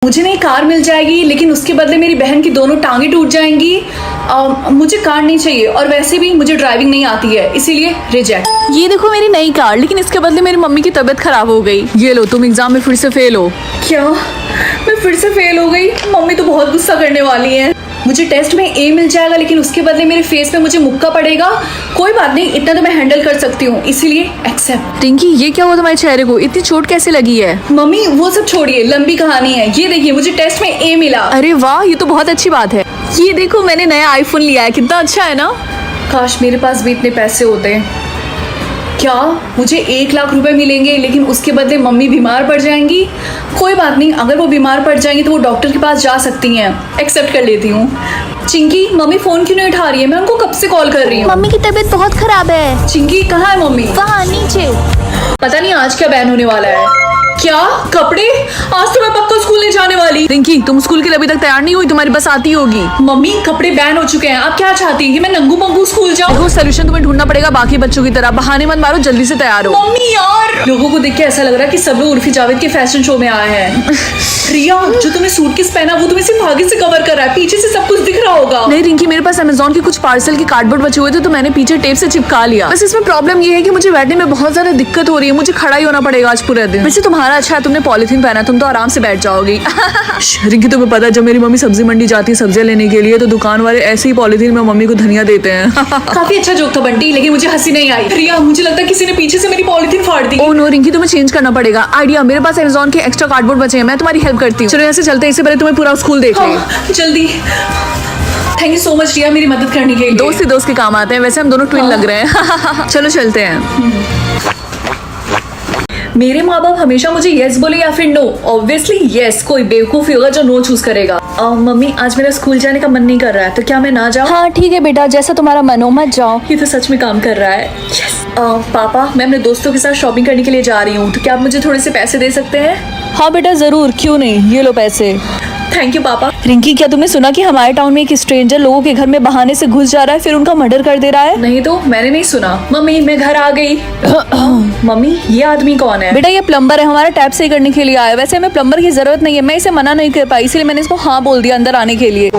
मुझे नई कार मिल जाएगी लेकिन उसके बदले मेरी बहन की दोनों टांगे टूट जाएंगी। मुझे कार नहीं चाहिए और वैसे भी मुझे ड्राइविंग नहीं आती है, इसीलिए रिजेक्ट। ये देखो मेरी नई कार, लेकिन इसके बदले मेरी मम्मी की तबीयत खराब हो गई। ये लो, तुम एग्जाम में फिर से फेल हो। क्या मैं फिर से फेल हो गई? मम्मी तो बहुत गुस्सा करने वाली है। मुझे टेस्ट में ए मिल जाएगा लेकिन उसके बदले मेरे फेस पे मुझे मुक्का पड़ेगा। कोई बात नहीं, इतना तो मैं हैंडल कर सकती हूँ, इसीलिए एक्सेप्ट। रिंकी, ये क्या हुआ तुम्हारे चेहरे को? इतनी चोट कैसे लगी है? मम्मी वो सब छोड़िए, लंबी कहानी है। ये देखिए, मुझे टेस्ट में ए मिला। अरे वाह, ये तो बहुत अच्छी बात है। ये देखो, मैंने नया आईफोन लिया है, कितना अच्छा है ना। काश मेरे पास भी इतने पैसे होते। क्या मुझे 1 लाख रुपए मिलेंगे लेकिन उसके बदले मम्मी बीमार पड़ जाएंगी? कोई बात नहीं, अगर वो बीमार पड़ जाएंगी तो वो डॉक्टर के पास जा सकती हैं। एक्सेप्ट कर लेती हूँ। चिंकी, मम्मी फोन क्यों नहीं उठा रही है? मैं उनको कब से कॉल कर रही हूँ। मम्मी की तबीयत बहुत खराब है। चिंकी कहाँ है मम्मी? वहाँ नीचे। पता नहीं आज क्या बैन होने वाला है। क्या कपड़े? आज तो मैं पक्का स्कूल नहीं जाने वाली। रिंकी, तुम स्कूल के लिए अभी तक तैयार नहीं हुई, तुम्हारी बस आती होगी। मम्मी कपड़े बैन हो चुके हैं, आप क्या चाहती हैं कि मैं नंगू पंगू स्कूल जाऊँ? देखो, सोल्यूशन तुम्हें ढूंढना पड़ेगा बाकी बच्चों की तरह। बहाने मत मारो, जल्दी से तैयार हो। मम्मी यार, लोगों को देख के ऐसा लग रहा है कि सब लोग उर्फी जावेद के फैशन शो में आए हैं। रिया, जो तुमने सूटकेस पहना वो तुम्हें सिर्फ आगे से कवर कर रहा है, पीछे से सब कुछ दिख रहा होगा। नहीं रिंकी, मेरे पास अमेज़न के कुछ पार्सल के कार्डबोर्ड बचे हुए थे तो मैंने पीछे टेप से चिपका लिया। बस इसमें प्रॉब्लम ये है कि मुझे बैठने में बहुत ज्यादा दिक्कत हो रही है, मुझे खड़ा ही होना पड़ेगा आज पूरे दिन। वैसे तुम्हारा अच्छा है, तुमने पॉलिथीन पहना, तुम तो आराम से बैठ जाओगी। रिंकी, तुम्हें पता है जब मेरी मम्मी सब्जी मंडी जाती है सब्जियां लेने के लिए तो दुकान वाले ऐसे ही पॉलिथीन में मम्मी को धनिया देते हैं। काफी अच्छा जोक था बंटी, लेकिन मुझे हंसी नहीं आई। रिया, मुझे लगता है किसी ने पीछे से मेरी पॉलिथीन फाड़ दी। ओह नो रिंकी, तुम्हें चेंज करना पड़ेगा आइडिया। मेरे पास अमेज़न के एक्स्ट्रा कार्डबोर्ड बचे हैं, मैं तुम्हारी हेल्प करती हूँ। चलो यहाँ से चलते हैं, इससे पहले तुम्हें पूरा स्कूल देख लें। जल्दी। थैंक यू सो मच रिया, मेरी मदद करने के लिए। दोस्त ही दोस्त के काम आते हैं। वैसे हम दोनों ट्विन लग रहे हैं। चलो चलते हैं। मेरे माँ बाप हमेशा मुझे यस बोले या फिर नो। ऑब्वियसली यस, कोई बेवकूफी होगा जो नो चूज करेगा। मम्मी, आज मेरा स्कूल जाने का मन नहीं कर रहा है, तो क्या मैं ना जाऊँ? हाँ ठीक है बेटा, जैसा तुम्हारा मन हो, मत जाओ। ये तो सच में काम कर रहा है। यस। पापा, मैं अपने दोस्तों के साथ शॉपिंग करने के लिए जा रही हूँ, तो क्या आप मुझे थोड़े से पैसे दे सकते हैं? हाँ बेटा जरूर, क्यों नहीं, ये लो पैसे। थैंक यू पापा। रिंकी, क्या तुमने सुना कि हमारे टाउन में एक स्ट्रेंजर लोगों के घर में बहाने से घुस जा रहा है, फिर उनका मर्डर कर दे रहा है? नहीं तो, मैंने नहीं सुना। मम्मी, मैं घर आ गई। मम्मी, ये आदमी कौन है? बेटा ये प्लम्बर है, हमारा टैप सही करने के लिए आया है। वैसे हमें प्लम्बर की जरूरत नहीं है, मैं इसे मना नहीं कर पाई, इसलिए मैंने इसको हाँ बोल दिया अंदर आने के लिए।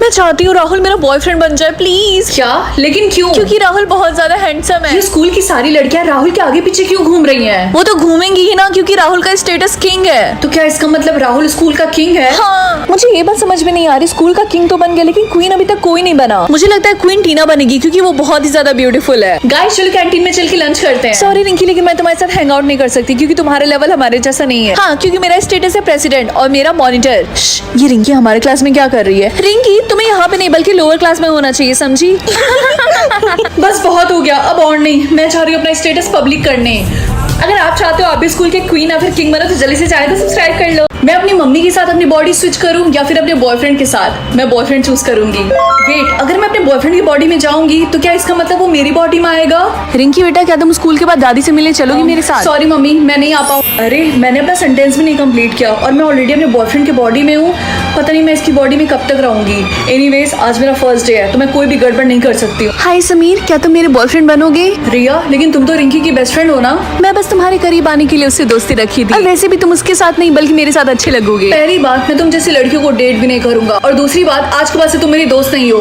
मैं चाहती हूँ राहुल मेरा बॉयफ्रेंड बन जाए, प्लीज। क्या? लेकिन क्यों? क्योंकि राहुल बहुत ज्यादा हैंडसम है। ये स्कूल की सारी लड़कियां राहुल के आगे पीछे क्यों घूम रही हैं? वो तो घूमेंगी ही ना, क्योंकि राहुल का स्टेटस किंग है। तो क्या इसका मतलब राहुल स्कूल का किंग है? हाँ। मुझे ये बात समझ में नहीं आ रही, स्कूल का किंग तो बन गया लेकिन क्वीन अभी तक कोई नहीं बना। मुझे लगता है क्वीन टीना बनेगी क्योंकि वो बहुत ही ज्यादा ब्यूटीफुल है। गाइस, चलो कैंटीन में चल के लंच करते हैं। सॉरी रिंकी, लेकिन मैं तुम्हारे साथ हैंग आउट नहीं कर सकती क्योंकि तुम्हारा लेवल हमारे जैसा नहीं है। हाँ, क्योंकि मेरा स्टेटस है प्रेसिडेंट और मेरा मॉनिटर। ये रिंकी हमारे क्लास में क्या कर रही है? रिंकी, तुम्हें यहाँ पे नहीं बल्कि लोअर क्लास में होना चाहिए, समझी? बस बहुत हो गया, अब और नहीं। मैं चाह रही हूँ अपना स्टेटस पब्लिक करने। अगर आप चाहते हो आप भी स्कूल के क्वीन या फिर किंग बनो तो जल्दी से चाहे तो सब्सक्राइब कर लो। मैं अपनी मम्मी के साथ अपनी बॉडी स्विच करूं या फिर अपने बॉयफ्रेंड के साथ? मैं बॉयफ्रेंड चूज करूंगी। वेट, अगर मैं अपने बॉयफ्रेंड की बॉडी में जाऊंगी तो क्या इसका मतलब वो मेरी बॉडी में आएगा? रिंकी बेटा, क्या तुम स्कूल के बाद दादी से मिलने चलोगी मेरे साथ? सॉरी मम्मी, मैं नहीं आ पाऊँ। अरे, मैंने अपना सेंटेंस भी नहीं कंप्लीट किया और मैं ऑलरेडी अपने बॉयफ्रेंड की बॉडी में हूँ। पता नहीं मैं इसकी बॉडी में कब तक रहूंगी। एनीवेज, आज मेरा फर्स्ट डे है तो मैं कोई भी गड़बड़ नहीं कर सकती हूँ। हाय समीर, क्या तुम मेरे बॉयफ्रेंड बनोगे? रिया, लेकिन तुम तो रिंकी की बेस्ट फ्रेंड हो ना? मैं बस तुम्हारे करीब आने के लिए उससे दोस्ती रखी थी। और वैसे भी तुम उसके साथ नहीं बल्कि मेरे साथ अच्छे लगोगे। पहली बात, मैं तुम जैसी लड़कियों को डेट भी नहीं करूंगा, और दूसरी बात, आज के बाद से तुम मेरी दोस्त नहीं हो।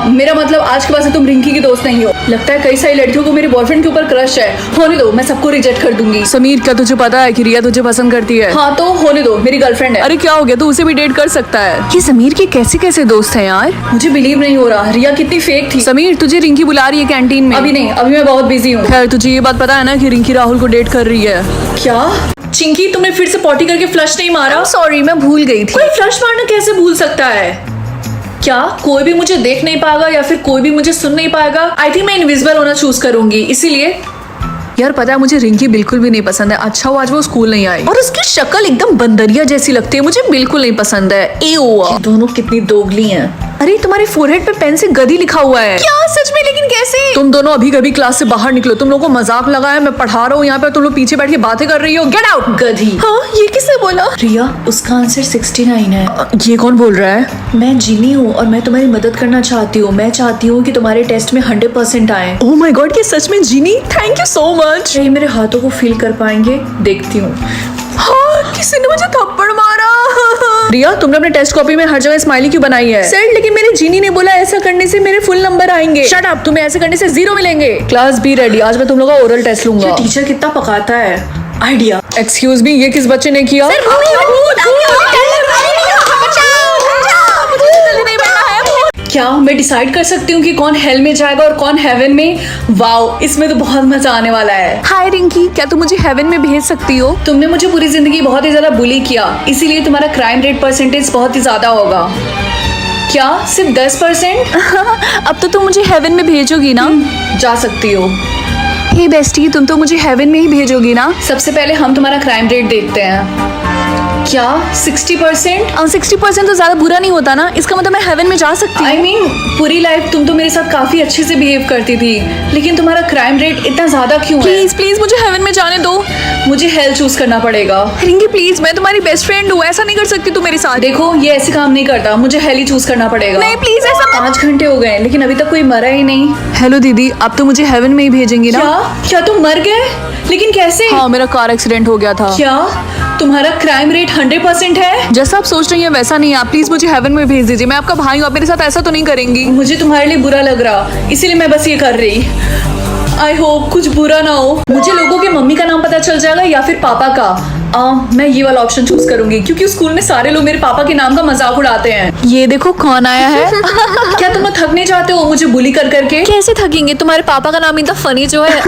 मेरा मतलब आज के बाद से तुम रिंकी की दोस्त नहीं हो। लगता है कई सारी लड़कियों को मेरे बॉयफ्रेंड के ऊपर क्रश है। होने दो, मैं सबको रिजेक्ट कर दूंगी। समीर, क्या तुझे पता है कि रिया तुझे पसंद करती है? हाँ तो होने दो, मेरी गर्लफ्रेंड है। अरे क्या हो गया, तू उसे भी डेट कर सकता है। ये समीर के कैसे कैसे दोस्त हैं यार, मुझे बिलीव नहीं हो रहा, रिया कितनी फेक थी। समीर, तुझे रिंकी बुला रही है कैंटीन में। अभी नहीं, अभी मैं बहुत बिजी हूँ। खैर, तुझे ये बात पता है ना कि रिंकी राहुल को डेट कर रही है? क्या? चिंकी, तुमने फिर से पॉटी करके फ्लश नहीं मारा? सॉरी, मैं भूल गई थी। कोई फ्लश मारना कैसे भूल सकता है? क्या कोई भी मुझे देख नहीं पाएगा या फिर कोई भी मुझे सुन नहीं पाएगा? आई थिंक मैं इनविजिबल होना चूज करूंगी, इसीलिए। यार पता है, मुझे रिंकी बिल्कुल भी नहीं पसंद है। अच्छा हुआ आज वो स्कूल नहीं आई। और उसकी शक्ल एकदम बंदरिया जैसी लगती है, मुझे बिल्कुल नहीं पसंद है। दोनों कितनी दोगली हैं। अरे तुम्हारे फोरहेड पे पेन से गधी लिखा हुआ है। क्या? सच में? लेकिन कैसे? तुम दोनों अभी कभी क्लास से बाहर निकलो। तुम लोगों को मजाक लगा है, मैं पढ़ा रहा हूँ यहाँ पे, तुम लोग पीछे बैठ के बातें कर रही हो। गेट आउट गधी। हाँ, ये किसने बोला? रिया, उसका आंसर 69 है। ये कौन बोल रहा है? मैं जिनी हूँ और मैं तुम्हारी मदद करना चाहती हूँ। मैं चाहती हूँ कि तुम्हारे टेस्ट में 100% आए। ओह माय गॉड, ये सच में genie? Thank you so much. ये मेरे हाथों को फील कर पाएंगे? देखती हूँ। हाँ, किसी ने मुझे थप्पड़ मारा। रिया, तुमने अपने टेस्ट कॉपी में हर जगह स्माइली क्यों बनाई है? सर, लेकिन मेरे जीनी ने बोला ऐसा करने से मेरे फुल नंबर आएंगे। शट अप, तुम्हें ऐसे करने से 0 मिलेंगे। क्लास बी रेडी, आज मैं तुम लोगों का ओरल टेस्ट लूंगा। टीचर कितना पकाता है। आइडिया। एक्सक्यूज मी, ये किस बच्चे ने किया? क्या मैं डिसाइड कर सकती हूँ कि कौन हेल में जाएगा और कौन हेवन में? वाओ, इसमें तो बहुत मजा आने वाला है। हाय रिंकी, क्या तुम मुझे हेवन में भेज सकती हो? तुमने मुझे पूरी जिंदगी बहुत ही ज्यादा बुली किया, इसीलिए तुम्हारा क्राइम रेट परसेंटेज बहुत ही ज्यादा होगा। क्या सिर्फ 10%? अब तो तुम मुझे हेवन में भेजोगी ना? जा सकती हो। हे बेस्टी, तुम तो मुझे हेवन में ही भेजोगी ना? सबसे पहले हम तुम्हारा क्राइम रेट देखते हैं। क्या 60%? 60% तो ज्यादा बुरा नहीं होता ना? इसका मतलब मैं हेवन में जा सकती हूँ। I mean, पूरी लाइफ तुम तो मेरे साथ काफी अच्छे से बिहेव करती थी, लेकिन तुम्हारा क्राइम रेट इतना ज्यादा क्यों है? प्लीज प्लीज मुझे हेवन में जाने दो। मुझे हेल चूज करना पड़ेगा। रिंकी प्लीज, मैं तुम्हारी बेस्ट फ्रेंड हूँ, ऐसा नहीं कर सकती तू मेरे साथ। देखो, ये ऐसे काम नहीं करता, मुझे हेल ही चूज करना पड़ेगा। नहीं प्लीज, ऐसा 5 घंटे हो गए लेकिन अभी तक कोई मरा ही नहीं। हेलो दीदी, अब तो मुझे हेवन में ही भेजेंगी ना? क्या तुम मर गए? लेकिन कैसे? हाँ, मेरा कार एक्सीडेंट हो गया था। क्या तुम्हारा क्राइम रेट 100% है? जैसा आप सोच रही हैं वैसा नहीं है। आप प्लीज मुझे हेवन में भेज दीजिए। मैं आपका भाई हूँ, आप मेरे साथ ऐसा तो नहीं करेंगी? मुझे तुम्हारे लिए बुरा लग रहा, इसीलिए मैं बस ये कर रही। आई होप कुछ बुरा ना हो। मुझे लोगों के मम्मी का नाम पता चल जाएगा या फिर पापा का। मैं ये वाला ऑप्शन चूज करूंगी क्योंकि स्कूल में सारे लोग मेरे पापा के नाम का मजाक उड़ाते हैं। ये देखो कौन आया है। क्या तुम थक नहीं जाते हो मुझे बुली कर करके? कैसे थकेंगे, तुम्हारे पापा का नाम इतना फनी जो है।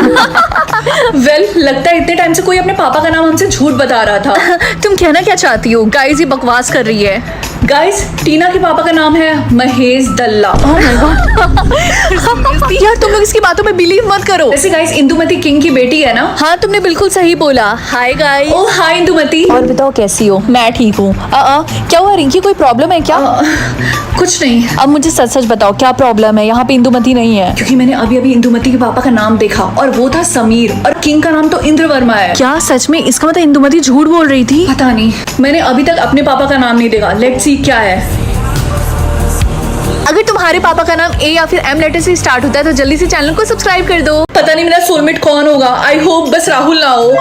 वेल, लगता है इतने टाइम से कोई अपने पापा का नाम हमसे झूठ बता रहा था। तुम कहना क्या चाहती हो? गाइस, ये बकवास कर रही है। गाइस, टीना के पापा का नाम है महेश दल्ला। Oh my God। यार, तुम लोग इसकी बातों में बिलीव मत करो। वैसे गाइस, इंदुमती किंग की बेटी है ना? हाँ, तुमने बिल्कुल सही बोला। Hi guys. ओ हाय इंदुमती। और बताओ कैसी हो? मैं ठीक हूँ। क्या हुआ रिंकी, कोई प्रॉब्लम है क्या? कुछ नहीं। अब मुझे सच सच बताओ, क्या प्रॉब्लम है? यहाँ पे इंदुमती नहीं है। क्योंकि मैंने अभी अभी इंदुमती के पापा का नाम देखा और वो था समीर, और किंग का नाम तो इंद्र वर्मा है। क्या सच में? इसका मतलब इंदुमती झूठ बोल रही थी? पता नहीं, मैंने अभी तक अपने पापा का नाम नहीं देखा। लेट्स सी क्या है। अगर तुम्हारे पापा का नाम ए या फिर एम लेटर से स्टार्ट होता है तो जल्दी से चैनल को सब्सक्राइब कर दो। पता नहीं मेरा सोलमेट कौन होगा। आई होप बस राहुल ना हो।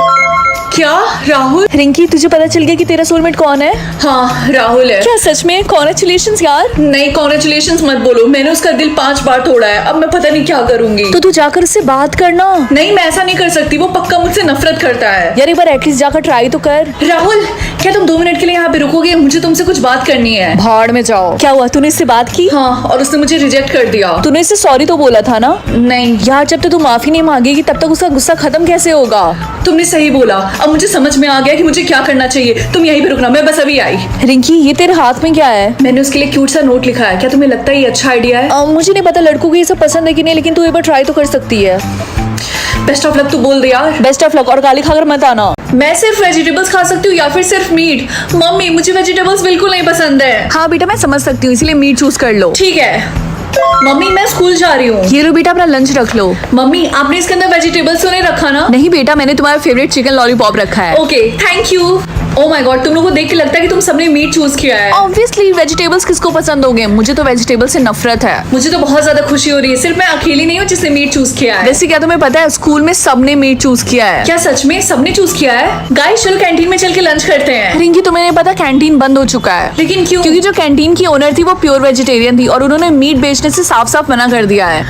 क्या राहुल? रिंकी, तुझे पता चल गया कि तेरा सोलमेट कौन है? हाँ, राहुल है। क्या सच में? कॉन्ग्रेचुलेशंस यार। नहीं, कॉन्ग्रेचुलेशंस मत बोलो, मैंने उसका दिल 5 बार तोड़ा है। अब मैं पता नहीं क्या करूंगी। तो तू जाकर उससे बात करना। नहीं, मैं ऐसा नहीं कर सकती, वो पक्का मुझसे नफरत करता है। यार, एक बार एटलीस्ट जाकर ट्राई तो कर। राहुल, क्या तुम 2 मिनट के लिए यहाँ पे रुकोगे? मुझे तुमसे कुछ बात करनी है। भाड़ में जाओ। क्या हुआ, तूने इससे बात की? हाँ, और उसने मुझे रिजेक्ट कर दिया। तूने इससे सॉरी तो बोला था ना? नहीं यार, जब तक तू माफी नहीं मांगेगी तब तक उसका गुस्सा खत्म कैसे होगा? तुमने सही बोला। अब मुझे समझ में आ गया कि मुझे क्या करना चाहिए। तुम यहीं पे रुकना, मैं बस अभी आई। रिंकी, ये तेरे हाथ में क्या है? मैंने उसके लिए क्यूट सा नोट लिखा है। क्या तुम्हें लगता है ये अच्छा आइडिया है? मुझे नहीं पता लड़कों को ये सब पसंद है कि नहीं, लेकिन तू एक बार ट्राई तो कर सकती है। बेस्ट ऑफ लक तू बोल दे यार। बेस्ट ऑफ लक, और गाली खाकर मत आना। मैं सिर्फ वेजिटेबल्स खा सकती हूँ या फिर सिर्फ मीट? मम्मी, मुझे वेजिटेबल्स बिल्कुल नहीं पसंद है। हाँ बेटा, मैं समझ सकती हूँ, इसलिए मीट चूज कर लो। ठीक है मम्मी, मैं स्कूल जा रही हूँ। ये लो बेटा, अपना लंच रख लो। मम्मी, आपने इसके अंदर वेजिटेबल्स तो नहीं रखा ना? नहीं बेटा, मैंने तुम्हारा फेवरेट चिकन लॉलीपॉप रखा है। Okay, thank you. Oh my God, तुम लोगों को देख के लगता है कि तुम सबने मीट चूज किया है। ऑब्वियसली, वेजिटेबल्स किसको पसंद होंगे? मुझे तो वेजिटेबल से नफरत है। मुझे तो बहुत ज्यादा खुशी हो रही है, सिर्फ मैं अकेली नहीं हूँ जिसने मीट चूज किया है। वैसे क्या तुम्हें पता है, स्कूल में सबने मीट चूज किया है। क्या सच में सबने चूज किया है? गाइस, चलो कैंटीन में चल के लंच करते हैं। रिंकी, तुम्हें नहीं पता कैंटीन बंद हो चुका है। लेकिन क्यों? क्योंकि जो कैंटीन की ओनर थी वो प्योर वेजिटेरियन थी और उन्होंने मीट बेचने से साफ साफ मना कर दिया है।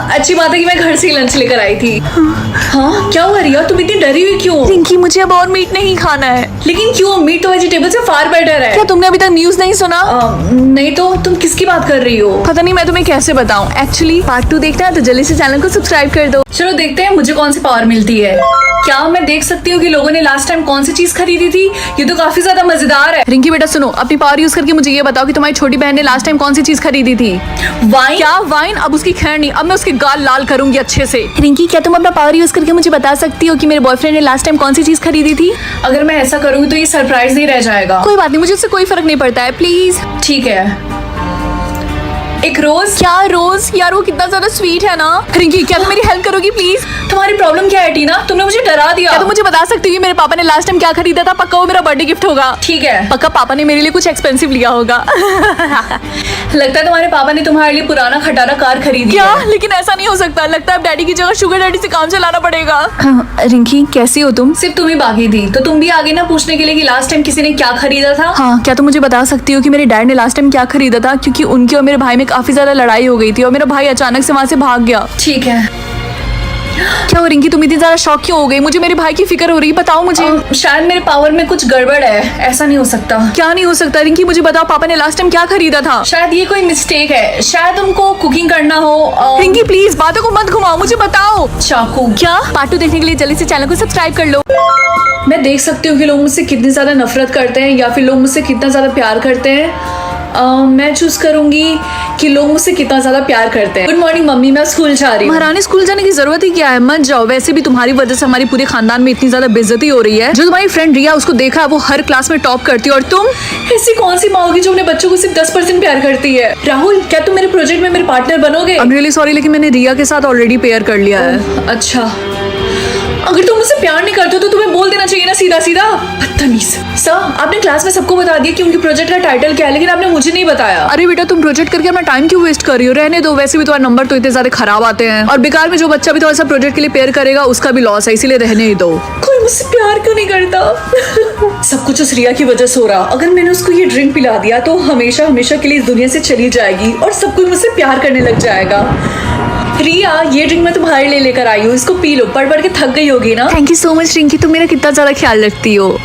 अच्छी बात है कि मैं घर से ही लंच लेकर आई थी। हाँ, क्या हुआ रिया, तुम इतनी डरी हुई क्यों? रिंकी, मुझे अब और मीट नहीं खाना है। लेकिन क्यों? मीट तो वेजिटेबल से फार बेटर है। क्या तुमने अभी तक न्यूज नहीं सुना? नहीं तो तुम किसकी बात कर रही हो? पता नहीं, मैं तुम्हें कैसे बताऊं। एक्चुअली पार्ट 2 देखना है तो जल्दी से चैनल को सब्सक्राइब कर दो। चलो देखते हैं मुझे कौन सी पावर मिलती है। क्या मैं देख सकती हूँ कि लोगों ने लास्ट टाइम कौन सी चीज खरीदी थी? ये तो काफी ज्यादा मजेदार है। रिंकी बेटा सुनो, अपनी पावर यूज करके मुझे ये बताओ कि तुम्हारी छोटी बहन ने लास्ट टाइम कौन सी चीज खरीदी थी? वाइन? क्या वाइन? अब उसकी खैर नहीं, अब मैं उसके गाल लाल करूंगी अच्छे से। रिंकी, क्या तुम अपना पावर यूज करके मुझे बता सकती हो कि मेरे बॉयफ्रेंड ने लास्ट टाइम कौन सी चीज खरीदी थी? अगर मैं ऐसा करूंगी तो ये सरप्राइज नहीं रह जाएगा। कोई बात नहीं, मुझे उससे कोई फर्क नहीं पड़ता है, प्लीज। ठीक है। एक रोज। क्या रोज? यार वो कितना ज्यादा स्वीट है ना। रिंकी क्या तुम मेरी हेल्प करोगी प्लीज? तुम्हारी प्रॉब्लम क्या है टीना? तुमने मुझे डरा दिया। क्या तुम मुझे बता सकती हो कि मेरे पापा ने लास्ट टाइम क्या खरीदा था? पक्का वो मेरा बर्थडे गिफ्ट होगा। ठीक है, पक्का पापा ने मेरे लिए कुछ एक्सपेंसिव लिया होगा। लगता है तुम्हारे पापा ने तुम्हारे लिए पुराना खटारा कार खरीदी क्या? है। लेकिन ऐसा नहीं हो सकता। लगता है अब डैडी की जगह शुगर डैडी से काम चलाना पड़ेगा। रिंकी कैसी हो तुम? सिर्फ तुम ही बाकी थी, तो तुम भी आगे ना पूछने के लिए कि लास्ट टाइम किसी ने क्या खरीदा था। हाँ, क्या तुम मुझे बता सकती हो कि मेरे डैड ने लास्ट टाइम क्या खरीदा था? क्योंकि उनके और मेरे भाई में काफी ज्यादा लड़ाई हो गई थी और मेरा भाई अचानक से वहाँ से भाग गया। ठीक है। क्या हो रिंकी, तुम इतनी ज्यादा शॉक क्यों हो गई? मुझे मेरे भाई की फिक्र हो रही है, बताओ मुझे। शायद मेरे पावर में कुछ गड़बड़ है, ऐसा नहीं हो सकता। क्या नहीं हो सकता रिंकी? मुझे बताओ पापा ने लास्ट टाइम क्या खरीदा था? शायद ये कोई मिस्टेक है, शायद उनको कुकिंग करना हो। रिंकी प्लीज बातों को मत घुमाओ, मुझे बताओ। चाकू। क्या? पार्ट 2 देखने के लिए जल्दी से चैनल को सब्सक्राइब कर लो। मैं देख सकती हूँ कि लोग मुझसे कितनी ज्यादा नफरत करते हैं या फिर लोग मुझसे कितना ज्यादा प्यार करते हैं। मैं चूज करूंगी कि लोग मुझसे कितना ज्यादा प्यार करते हैं। गुड मॉर्निंग मम्मी, मैं स्कूल जा रही हूँ। महारानी स्कूल जाने की जरूरत ही क्या है? मत जाओ, वैसे भी तुम्हारी वजह से हमारी पूरे खानदान में इतनी ज्यादा बेइज्जती हो रही है। जो तुम्हारी फ्रेंड रिया, उसको देखा है वो हर क्लास में टॉप करती है और तुम ऐसी कौन सी माँ होगी जो अपने बच्चों को सिर्फ 10% प्यार करती है? राहुल, क्या तुम मेरे प्रोजेक्ट में मेरे पार्टनर बनोगे? आई एम रियली सॉरी, लेकिन मैंने रिया के साथ ऑलरेडी पेयर कर लिया है। अच्छा, अगर तुम मुझसे प्यार नहीं करते हो तो तुम्हें बोल देना चाहिए ना सीधा सीधा। बदतमीज। सर, आपने क्लास में सबको बता दिया कि उनके प्रोजेक्ट का टाइटल क्या है, लेकिन आपने मुझे नहीं बताया। अरे बेटा, तुम प्रोजेक्ट करके अपना टाइम क्यों वेस्ट कर रही हो? रहने दो, वैसे भी तुम्हारे नंबर तो इतने ज्यादा खराब आते हैं और बेकार में जो बच्चा भी थोड़ा सा प्रोजेक्ट के लिए पेयर करेगा उसका भी लॉस है, इसीलिए रहने ही दो। कोई मुझसे प्यार क्यों नहीं करता? सब कुछ उस रिया की वजह से हो रहा। अगर मैंने उसको ये ड्रिंक पिला दिया तो हमेशा हमेशा के लिए इस दुनिया से चली जाएगी और सब कोई मुझसे प्यार करने लग जाएगा। रिया, ये ड्रिंक मैं तुम्हारे लिए लेकर आई हूँ, इसको पी लो। पढ़ पढ़ के थक गई होगी ना। Thank you so much Rinki, तुम मेरा कितना ज्यादा ख्याल रखती हो।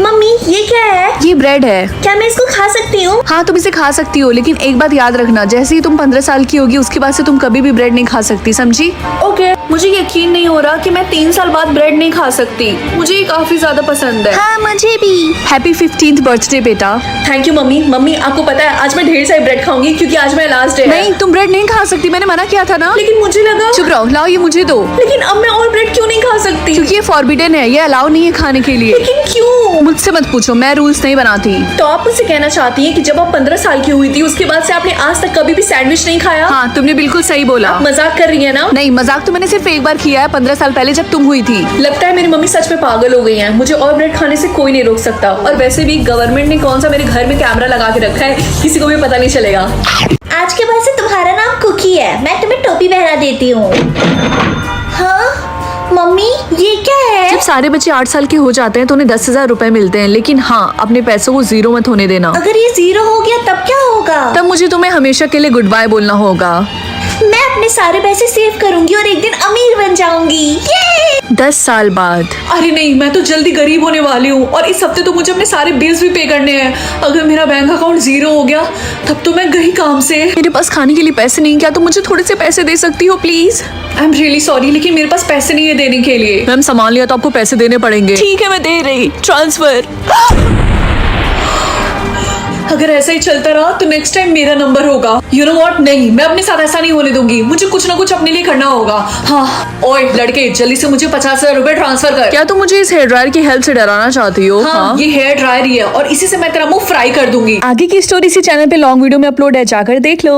मम्मी ये क्या है? ये ब्रेड है। क्या मैं इसको खा सकती हूँ? हाँ, तुम इसे खा सकती हो, लेकिन एक बात याद रखना, जैसे ही तुम 15 साल की होगी उसके बाद से तुम कभी भी ब्रेड नहीं खा सकती, समझी? ओके, मुझे यकीन नहीं हो रहा कि मैं 3 साल बाद ब्रेड नहीं खा सकती। मुझे ये काफी ज्यादा पसंद है। हाँ मुझे भी। हैप्पी 15th बर्थडे बेटा। Thank you mummy. मम्मी, आपको पता है आज मैं ढेर सारी ब्रेड खाऊंगी क्योंकि आज मेरा लास्ट डे है। नहीं, तुम ब्रेड नहीं खा सकती, मैंने मना किया था ना। लेकिन मुझे लगा। चुप रहो, लाओ ये मुझे दो। लेकिन अब मैं और ब्रेड क्यों नहीं खा सकती? क्योंकि ये फॉरबिडन है, ये अलाउ नहीं है खाने के लिए। लेकिन क्यों? मुझसे मत पूछो, मैं रूल्स नहीं बनाती। तो आप मुझसे कहना चाहती हैं कि जब आप 15 साल की हुई थी उसके बाद से आपने आज तक कभी भी सैंडविच नहीं खाया? हाँ, तुमने बिल्कुल सही बोला। मजाक कर रही है ना? नहीं, मजाक तो मैंने सिर्फ एक बार किया है, 15 साल पहले जब तुम हुई थी। लगता है मेरी मम्मी सच में पागल हो गई हैं। मुझे और ब्रेड खाने से कोई नहीं रोक सकता। और वैसे भी गवर्नमेंट ने कौन सा मेरे घर में कैमरा लगा के रखा है, किसी को भी पता नहीं चलेगा। आज के बाद से तुम्हारा नाम कुकी है। मैं तुम्हें टोपी पहना देती हूँ। हाँ मम्मी ये क्या है? जब सारे बच्चे 8 साल के हो जाते हैं तो उन्हें 10,000 रुपए मिलते हैं, लेकिन हाँ, अपने पैसों को जीरो मत होने देना। अगर ये 0 हो गया तब क्या होगा? तब मुझे तुम्हें हमेशा के लिए गुड बाय बोलना होगा। मैं अपने सारे पैसे सेव करूंगी और एक दिन अमीर बन जाऊंगी। ये 10 साल बाद। अरे नहीं, मैं तो जल्दी गरीब होने वाली हूँ और इस हफ्ते तो मुझे अपने सारे बिल्स भी पे करने हैं। अगर मेरा बैंक अकाउंट 0 हो गया तब तो मैं गई काम से। मेरे पास खाने के लिए पैसे नहीं, क्या तुम मुझे थोड़े से पैसे दे सकती हो please? I am really sorry, लेकिन मेरे पास पैसे नहीं है देने के लिए। मैम सामान लिया तो आपको पैसे देने पड़ेंगे। ठीक है, मैं दे रही। ट्रांसफर। अगर ऐसा ही चलता रहा तो नेक्स्ट टाइम मेरा नंबर होगा। यू नो व्हाट, नहीं, मैं अपने साथ ऐसा नहीं होने दूंगी। मुझे कुछ ना कुछ अपने लिए करना होगा। हाँ, ओए लड़के, जल्दी से मुझे 50,000 रुपए ट्रांसफर कर। क्या तुम मुझे इस हेयर ड्रायर की हेल्प से डराना चाहती हो? हाँ, ये हेयर ड्रायर ही है और इसी से मैं तेरा मुंह फ्राई कर दूंगी। आगे की स्टोरी इसी चैनल पे लॉन्ग वीडियो में अपलोड है, जाकर देख लो।